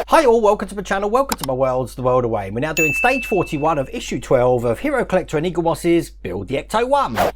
Hi all, welcome to my channel, welcome to my worlds, the world away. We're now doing stage 41 of issue 12 of Hero Collector and Eagle Moss's Build the Ecto-1.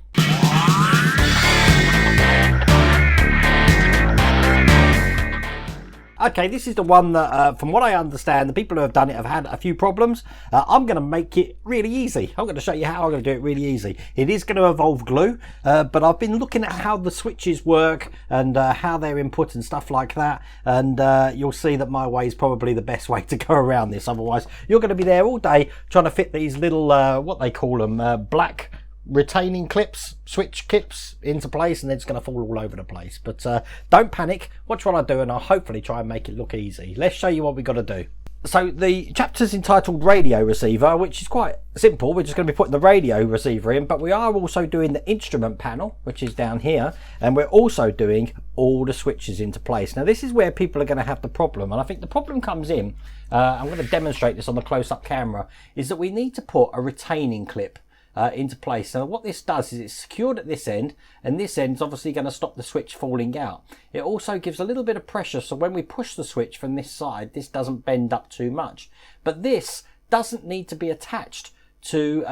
Okay, this is the one that, from what I understand, the people who have done it have had a few problems. I'm going to make it really easy. I'm going to show you how I'm going to do it really easy. It is going to involve glue, but I've been looking at how the switches work and how they're input and stuff like that. And you'll see that my way is probably the best way to go around this. Otherwise, you're going to be there all day trying to fit these little, what they call them, black retaining clips, switch clips into place, and then it's going to fall all over the place. But don't panic, watch what I do and I'll hopefully try and make it look easy. Let's show you what we've got to do. So the chapter's entitled Radio Receiver, which is quite simple. We're just going to be putting the radio receiver in, but we are also doing the instrument panel, which is down here, and we're also doing all the switches into place. Now this is where people are going to have the problem, and I think the problem comes in, I'm going to demonstrate this on the close-up camera, is that we need to put a retaining clip into place. So what this does is it's secured at this end, and this end's obviously going to stop the switch falling out. It also gives a little bit of pressure, so when we push the switch from this side, this doesn't bend up too much. But this doesn't need to be attached to,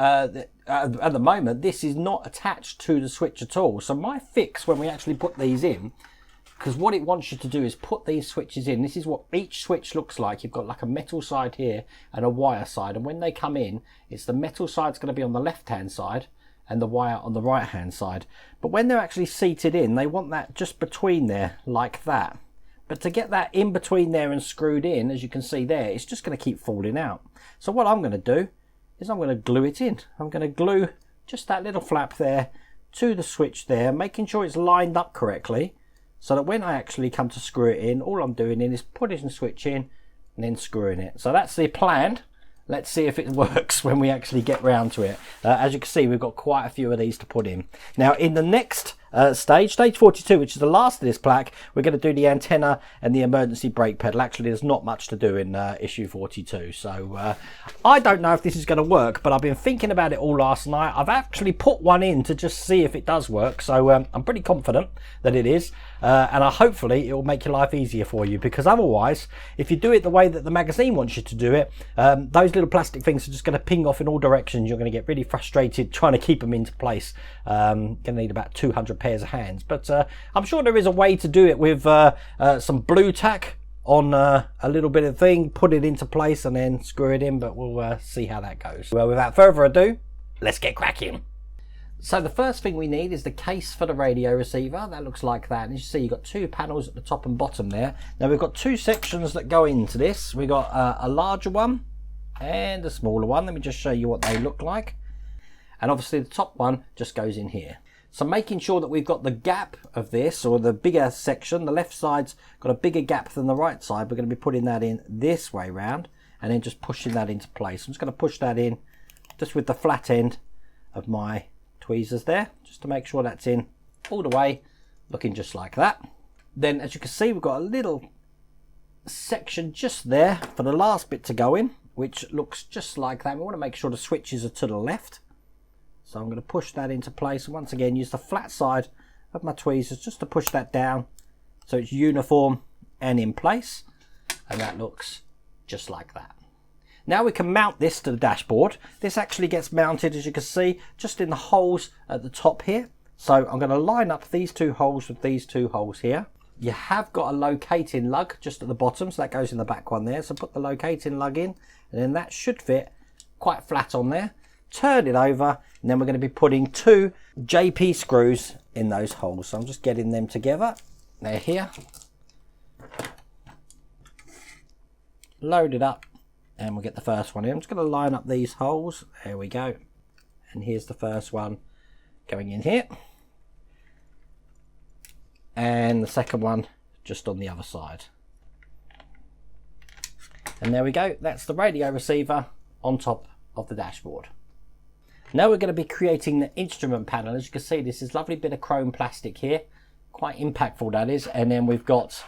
at the moment, this is not attached to the switch at all. So my fix when we actually put these in, because what it wants you to do is put these switches in. This is what each switch looks like. You've got like a metal side here and a wire side. And when they come in, it's the metal side's going to be on the left-hand side and the wire on the right-hand side. But when they're actually seated in, they want that just between there like that. But to get that in between there and screwed in, as you can see there, it's just going to keep falling out. So what I'm going to do is I'm going to glue it in. I'm going to glue just that little flap there to the switch there, making sure it's lined up correctly, so that when I actually come to screw it in, all I'm doing is putting the switch in and then screwing it. So that's the plan. Let's see if it works when we actually get round to it. As you can see, we've got quite a few of these to put in. Now in the next stage 42, which is the last of this plaque, we're going to do the antenna and the emergency brake pedal. Actually, there's not much to do in issue 42, so I don't know if this is going to work, but I've been thinking about it all last night. I've actually put one in to just see if it does work, so I'm pretty confident that it is, and hopefully it will make your life easier for you, because otherwise, if you do it the way that the magazine wants you to do it, those little plastic things are just going to ping off in all directions. You're going to get really frustrated trying to keep them into place. Going to need about 200 pairs of hands, but I'm sure there is a way to do it with some blue tack on a little bit of thing, put it into place and then screw it in, but we'll see how that goes. Well, without further ado, let's get cracking. So the first thing we need is the case for the radio receiver. That looks like that, and as you see, you've got two panels at the top and bottom there. Now we've got two sections that go into this. We've got a larger one and a smaller one. Let me just show you what they look like. And obviously the top one just goes in here. So making sure that we've got the gap of this, or the bigger section, the left side's got a bigger gap than the right side. We're going to be putting that in this way round and then just pushing that into place. I'm just going to push that in just with the flat end of my tweezers there, just to make sure that's in all the way, looking just like that. Then as you can see, we've got a little section just there for the last bit to go in, which looks just like that. We want to make sure the switches are to the left. So I'm going to push that into place, and once again use the flat side of my tweezers just to push that down so it's uniform and in place, and that looks just like that. Now we can mount this to the dashboard. This actually gets mounted, as you can see, just in the holes at the top here. So I'm going to line up these two holes with these two holes here. You have got a locating lug just at the bottom, so that goes in the back one there. So put the locating lug in, and then that should fit quite flat on there. Turn it over, and then we're going to be putting two JP screws in those holes. So I'm just getting them together. They're here. Load it up, and we'll get the first one in. I'm just going to line up these holes. There we go. And here's the first one going in here. And the second one just on the other side. And there we go. That's the radio receiver on top of the dashboard. Now we're going to be creating the instrument panel. As you can see, this is a lovely bit of chrome plastic here. Quite impactful, that is. And then we've got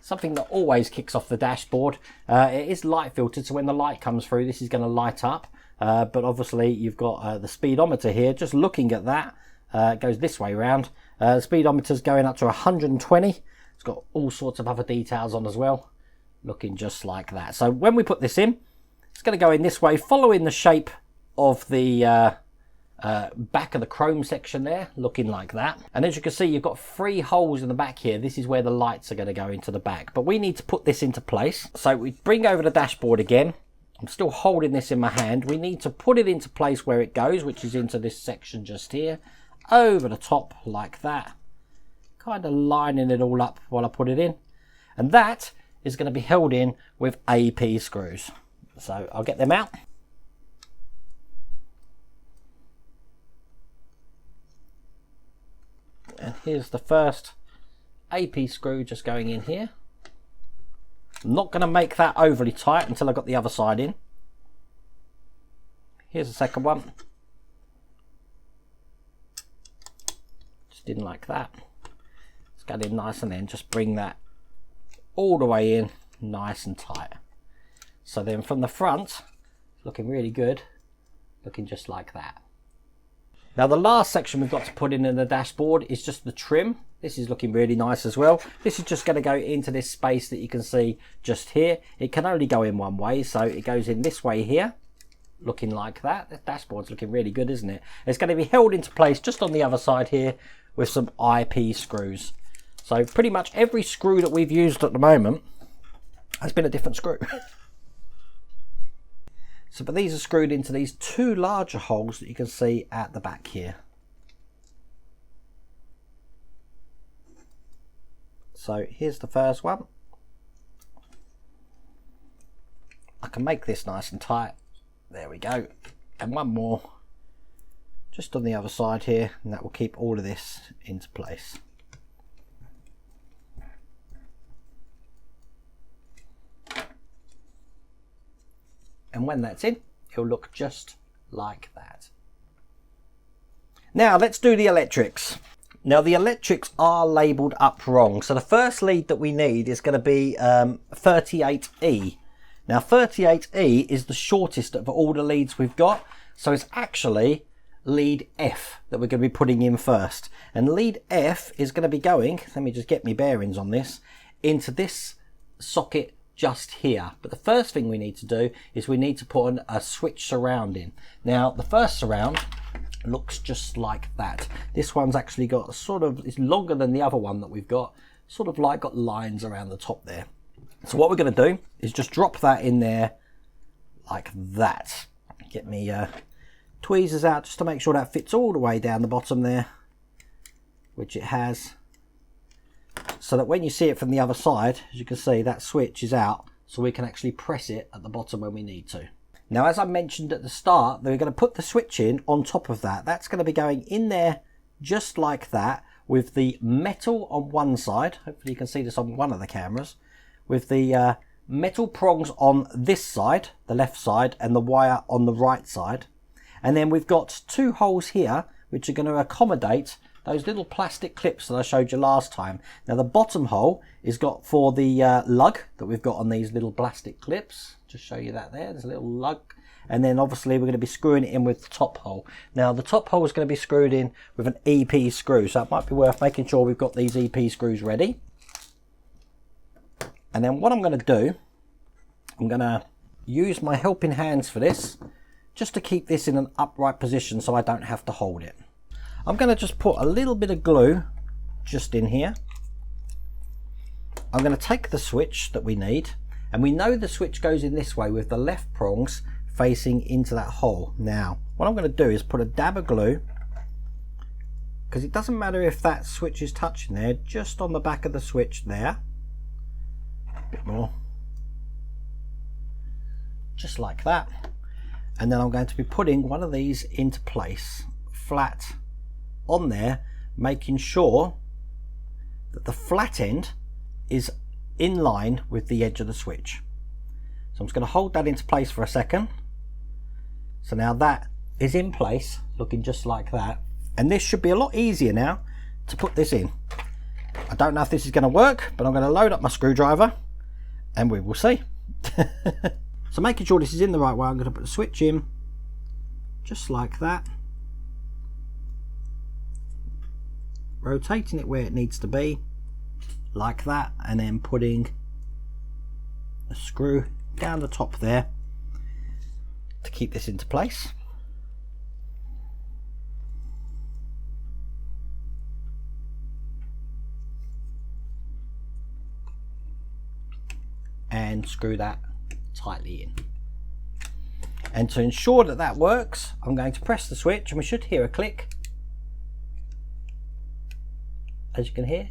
something that always kicks off the dashboard. It is light filtered, so when the light comes through, this is going to light up. But obviously, you've got the speedometer here. Just looking at that, it goes this way around. The speedometer's going up to 120. It's got all sorts of other details on as well. looking just like that. So when we put this in, it's going to go in this way, following the shape of the back of the chrome section there, looking like that. And as you can see, you've got 3 holes in the back here. This is where the lights are going to go into the back, but we need to put this into place. So we bring over the dashboard again. I'm still holding this in my hand. We need to put it into place where it goes, which is into this section just here, over the top like that, kind of lining it all up while I put it in. And that is going to be held in with AP screws. So I'll get them out. And here's the first AP screw just going in here. I'm not going to make that overly tight until I've got the other side in. Here's the second one. Just in like that. Let's get in nice and then just bring that all the way in nice and tight. So then from the front, looking really good, looking just like that. Now the last section we've got to put in the dashboard is just the trim. This is looking really nice as well. This is just going to go into this space that you can see just here. It can only go in one way, so it goes in this way here, looking like that. The dashboard's looking really good, isn't it? It's going to be held into place just on the other side here with some IP screws. So pretty much every screw that we've used at the moment has been a different screw. So, but these are screwed into these 2 larger holes that you can see at the back here. So here's the first one. I can make this nice and tight. There we go. And one more just on the other side here, and that will keep all of this into place. And when that's in, it'll look just like that. Now let's do the electrics. Now the electrics are labelled up wrong. So the first lead that we need is going to be 38E. Now 38E is the shortest of all the leads we've got. So it's actually lead F that we're going to be putting in first. And lead F is going to be going, let me just get my bearings on this, into this socket just here. But the first thing we need to do is we need to put on a switch surround in. Now the first surround looks just like that. This one's actually got sort of, it's longer than the other one that we've got, sort of like got lines around the top there. So what we're going to do is just drop that in there like that. Get me tweezers out just to make sure that fits all the way down the bottom there, which it has, so that when you see it from the other side, as you can see, that switch is out, so we can actually press it at the bottom when we need to. Now, as I mentioned at the start, we're going to put the switch in on top of that. That's going to be going in there just like that, with the metal on one side. Hopefully you can see this on one of the cameras, with the metal prongs on this side, the left side, and the wire on the right side. And then we've got 2 holes here which are going to accommodate those little plastic clips that I showed you last time. Now the bottom hole is got for the lug that we've got on these little plastic clips. Just show you that there, there's a little lug. And then obviously we're going to be screwing it in with the top hole. Now the top hole is going to be screwed in with an EP screw, so it might be worth making sure we've got these EP screws ready. And then what I'm going to do, I'm going to use my helping hands for this, just to keep this in an upright position so I don't have to hold it. I'm going to just put a little bit of glue just in here. I'm going to take the switch that we need, and we know the switch goes in this way with the left prongs facing into that hole. Now what I'm going to do is put a dab of glue, because it doesn't matter if that switch is touching there, just on the back of the switch there, a bit more, just like that. And then I'm going to be putting one of these into place flat on there, making sure that the flat end is in line with the edge of the switch. So I'm just going to hold that into place for a second. So now that is in place, looking just like that. And this should be a lot easier now to put this in. I don't know if this is going to work, but I'm going to load up my screwdriver and we will see. So making sure this is in the right way, I'm going to put the switch in just like that, rotating it where it needs to be like that, and then putting a screw down the top there to keep this into place. And screw that tightly in. And to ensure that that works, I'm going to press the switch and we should hear a click. As you can hear,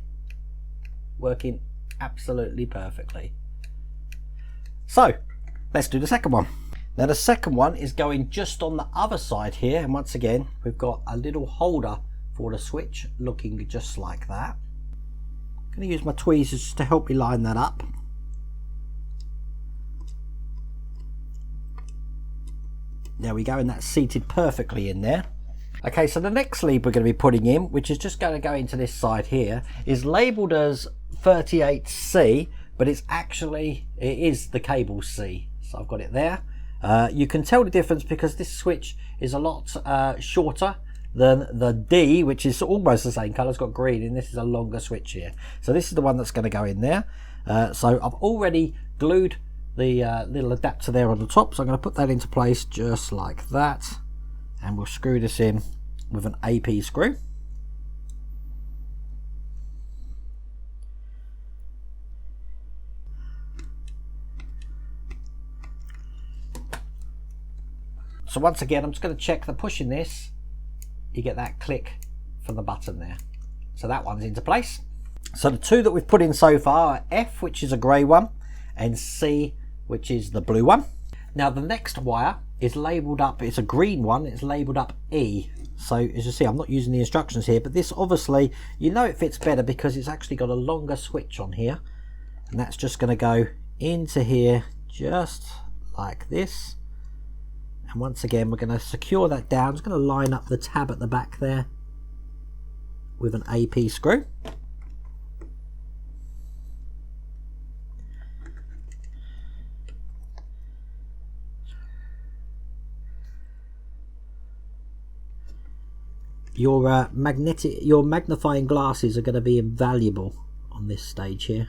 working absolutely perfectly. So let's do the second one. Now the second one is going just on the other side here, and once again we've got a little holder for the switch looking just like that. I'm going to use my tweezers to help me line that up. There we go, and that's seated perfectly in there. Okay, so the next lead we're going to be putting in, which is just going to go into this side here, is labelled as 38C, but it is the cable C. So I've got it there. You can tell the difference because this switch is a lot shorter than the D, which is almost the same colour. It's got green, and this is a longer switch here. So this is the one that's going to go in there. So I've already glued the little adapter there on the top, so I'm going to put that into place just like that, and we'll screw this in with an AP screw. So once again, I'm just going to check that pushing this, you get that click from the button there. So that one's into place. So the two that we've put in so far are F, which is a grey one, and C, which is the blue one. Now the next wire is labelled up, it's a green one, it's labelled up E. So as you see, I'm not using the instructions here, but this obviously, you know it fits better because it's actually got a longer switch on here. And that's just going to go into here just like this. And once again, we're going to secure that down. I'm just going to line up the tab at the back there with an AP screw. Your magnifying glasses are going to be invaluable on this stage here.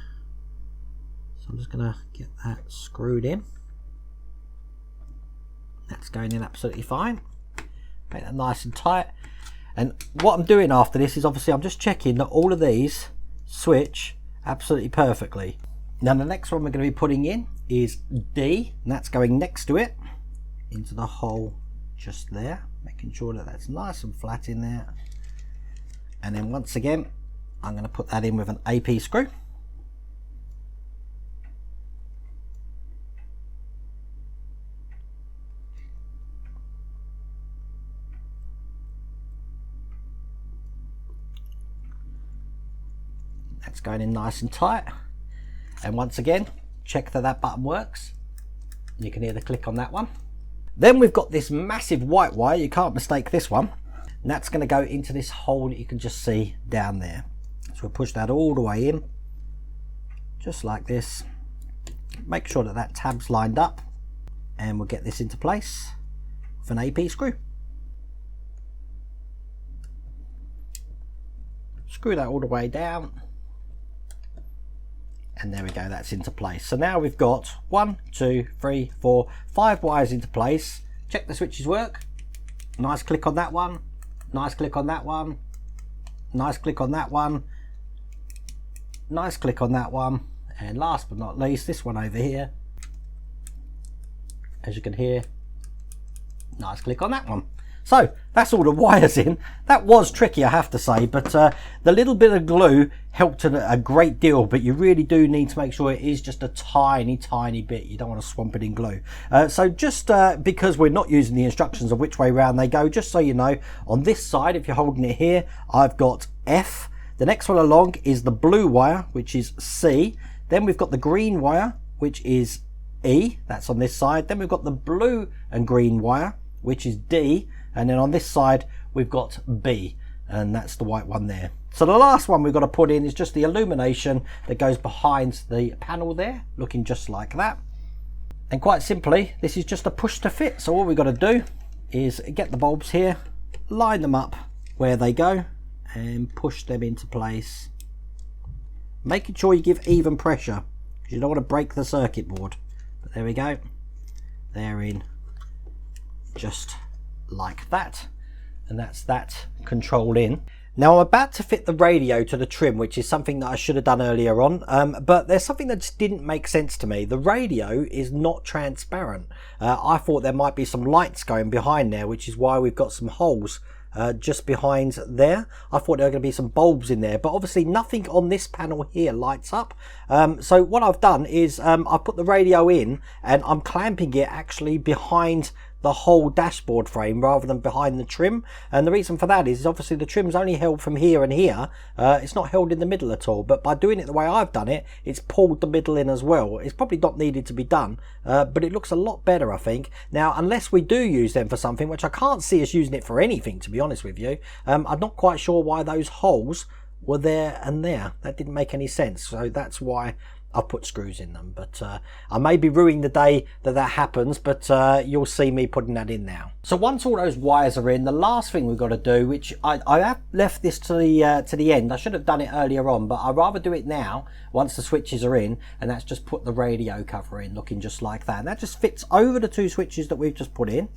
So I'm just going to get that screwed in. That's going in absolutely fine. Make that nice and tight. And what I'm doing after this is obviously I'm just checking that all of these switch absolutely perfectly. Now the next one we're going to be putting in is D, and that's going next to it into the hole just there, making sure that that's nice and flat in there. And then once again, I'm going to put that in with an AP screw. That's going in nice and tight. And once again, check that that button works. You can hear the click on that one. Then we've got this massive white wire, you can't mistake this one, and that's going to go into this hole that you can just see down there. So we'll push that all the way in, just like this. Make sure that that tab's lined up, and we'll get this into place with an AP screw. Screw that all the way down. And there we go, that's into place. So now we've got 1, 2, 3, 4, 5 wires into place. Check the switches work. Nice click on that one. Nice click on that one. Nice click on that one. Nice click on that one. And last but not least, this one over here. As you can hear, nice click on that one. So that's all the wires in. That was tricky, I have to say, but the little bit of glue helped a great deal, but you really do need to make sure it is just a tiny bit. You don't want to swamp it in glue. So just because we're not using the instructions of which way round they go, just so you know, on this side, if you're holding it here, I've got F. The next one along is the blue wire, which is C. Then we've got the green wire, which is E. That's on this side. Then we've got the blue and green wire, which is D. And then on this side we've got B, and that's the white one there. So the last one we've got to put in is just the illumination that goes behind the panel there, looking just like that. And quite simply, this is just a push to fit. So all we've got to do is get the bulbs here, line them up where they go, and push them into place. Making sure you give even pressure, because you don't want to break the circuit board. There we go. They're in just like that. And that's that control in. Now I'm about to fit the radio to the trim, which is something that I should have done earlier on, but there's something that just didn't make sense to me. The radio is not transparent. I thought there might be some lights going behind there, which is why we've got some holes just behind there. I thought there were going to be some bulbs in there, but obviously nothing on this panel here lights up. So what I've done is I've put the radio in and I'm clamping it actually behind the whole dashboard frame rather than behind the trim, and the reason for that is obviously the trim's only held from here and here. It's not held in the middle at all, but by doing it the way I've done it, it's pulled the middle in as well. It's probably not needed to be done, but it looks a lot better, I think. Now unless we do use them for something, which I can't see us using it for anything, to be honest with you, I'm not quite sure why those holes were there and there. That didn't make any sense, so that's why I've put screws in them. But I may be ruining the day that happens, but you'll see me putting that in now. So once all those wires are in, the last thing we've got to do, which I have left this to the end. I should have done it earlier on, but I'd rather do it now once the switches are in, and that's just put the radio cover in, looking just like that. And that just fits over the two switches that we've just put in,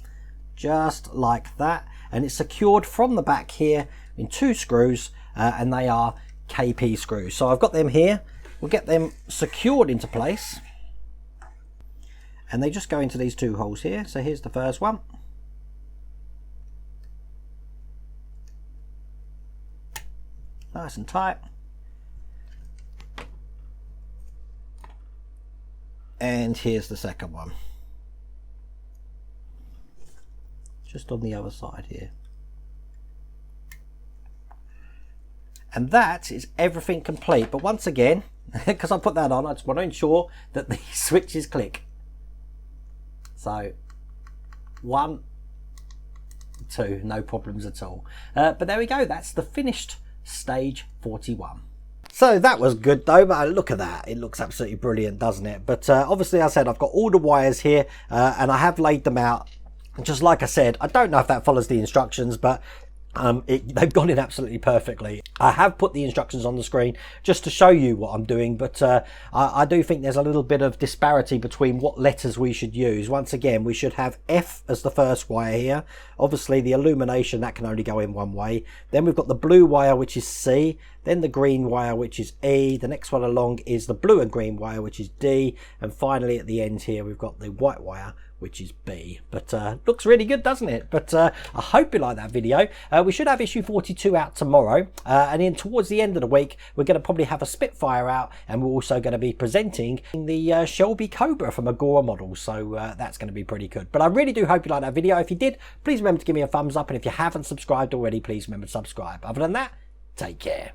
just like that. And it's secured from the back here in two screws, and they are KP screws. So I've got them here. We'll get them secured into place, and they just go into these two holes here. So here's the first one. Nice and tight. And here's the second one. Just on the other side here. And that is everything complete. But once again, because I put that on, I just want to ensure that the switches click. So 1, 2, no problems at all. But there we go, that's the finished stage 41. So that was good though, but look at that, it looks absolutely brilliant, doesn't it? But obviously I said I've got all the wires here, and I have laid them out just like I said. I don't know if that follows the instructions, but they've gone in absolutely perfectly. I have put the instructions on the screen just to show you what I'm doing, but I do think there's a little bit of disparity between what letters we should use. Once again, we should have F as the first wire here. Obviously the illumination, that can only go in one way. Then we've got the blue wire, which is C, then the green wire, which is E. The next one along is the blue and green wire, which is D, and finally at the end here we've got the white wire, which is B. But looks really good, doesn't it? But I hope you like that video. We should have issue 42 out tomorrow, and then towards the end of the week we're going to probably have a Spitfire out, and we're also going to be presenting the Shelby Cobra from Agora models, so that's going to be pretty good. But I really do hope you like that video. If you did, please remember to give me a thumbs up, and if you haven't subscribed already, please remember to subscribe. Other than that, take care.